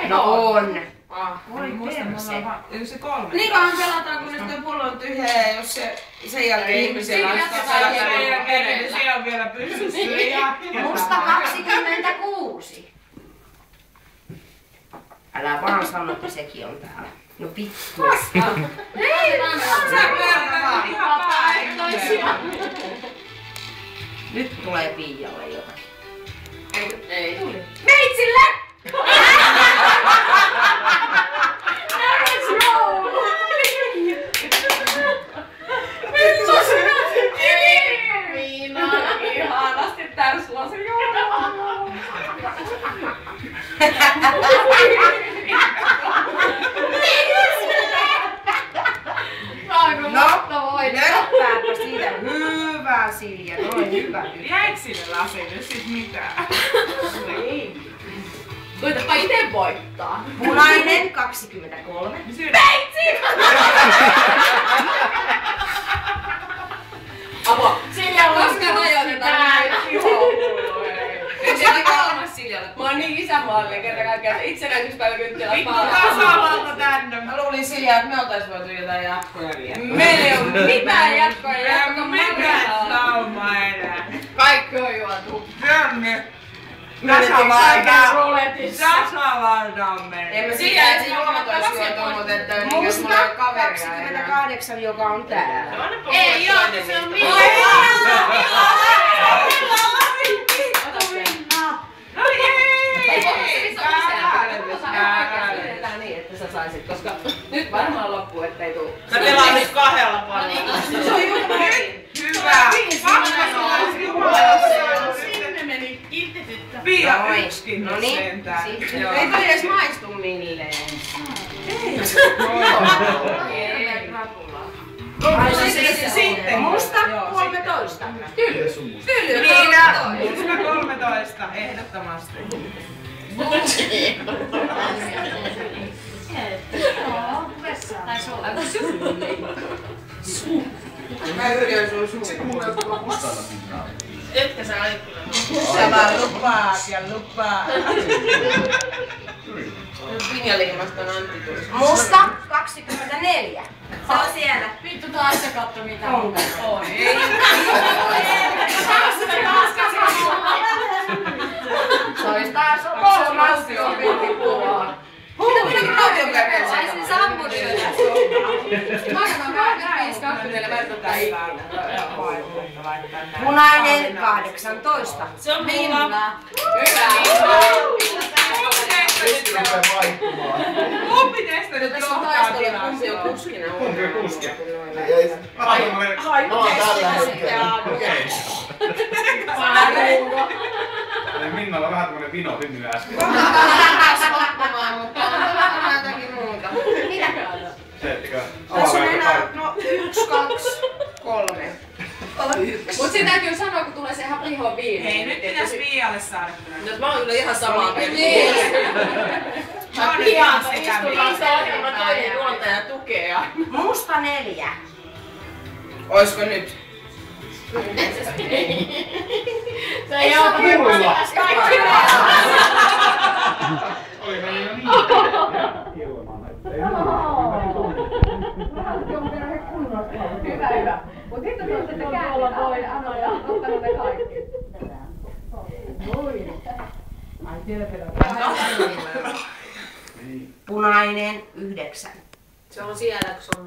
No on. Voi perse. Eikö se 3? Niin kauan pelataan, kunnes tuo pullo on tyhjä ja jos se sen jälkeen ihmisellä Sen jälkeen se on vielä pystyssä. Musta 26. Älä vaan sano, että sekin on täällä. No pikku. Ei, Sä verran ihan päin. Nyt tulee Piialle jotakin. ei. Meitsille! Miina, ihanasti täyslasi. No, näyttääpä siitä. Hyvä Silja, noin hyvä. Jäikö sille lasille sit mitään? Koitapa ite voittaa. Punainen 23. Meitsi! Avo, Silja koska rajoitetaan näitä siellä kolmas Siljalle. Mä oon niin isämaallinen kerta kaikkiaan, että itsenäisyyspäiväkynttilä Vittu tasavalta tänne. Mä luulin Silja, että me oltais voitu jotain jatkoja vielä. Meillä ei oo Mitään jatkoja, jatko mitään saumaa enää. Kaikki on juotu. Tänne. Tasavalta on mennyt. En mä sitä, että juomat ois juotu, mutta että jos mulla ei oo kaveria enää. 28, joka on täällä. Ei joo, se on Minna. No ei! Tehdään niin, että sä saisit, koska nyt varmaan loppuu, ettei tuu. Mä pelaan nyt 2 pallolla. Se on juuri Hyvä! Sinne meni kiltityttä. Pia yksikin No niin, sentään. Ei toi edes maistu milleen. Sitten Musta 13. Miina, musta 13, ehdottomasti. Mä yritän sun suun. Se kuulee tuolla mustalla pinnalla. Etkä sä olit kyllä. Sä vaan lupaat ja lupaat. Pinjaliimasta on Antti tullut. Musta 24. Se on siellä. Vittu taas se katso mitä on. Ei. Se olisi taas kolmas Mitä minäkin nautin käydä? Saisin sammurin. Maksan 25-24 vertokaa ikinä. Punainen 18. Se on Minna. Keski rupeaa vaihtumaan. Kumpi teistä nyt Tässä on johtaa taistelu, tilastoon? kumpi on kuskina. Kumpi on kuski? Mä oon tällä hetkellä. Okei. Eli Minnalla on vähän tämmönen vino syntynyt äsken. Loppumaan, mutta on jotakin muuta. Teettekö? Tässä on enää 1, 2, 3. Mut sitä täytyy sanoa, kun tulee se ihan liho viime. Hei, nyt pitäis Pialle saada kyllä. Mä oon kyllä ihan samaa mieltä. Niin. Mä oon ihan sekä Mä toinen juontaja tukea. Musta 4. Oisko nyt? Se ei oo Kuulla! kaikki. Oli meni jo niin ilman, että ei Hyvä, hyvä. Mut sitten te olette käännyt ja ottanut ne kaikki. Punainen 9. Se on siellä, kun se on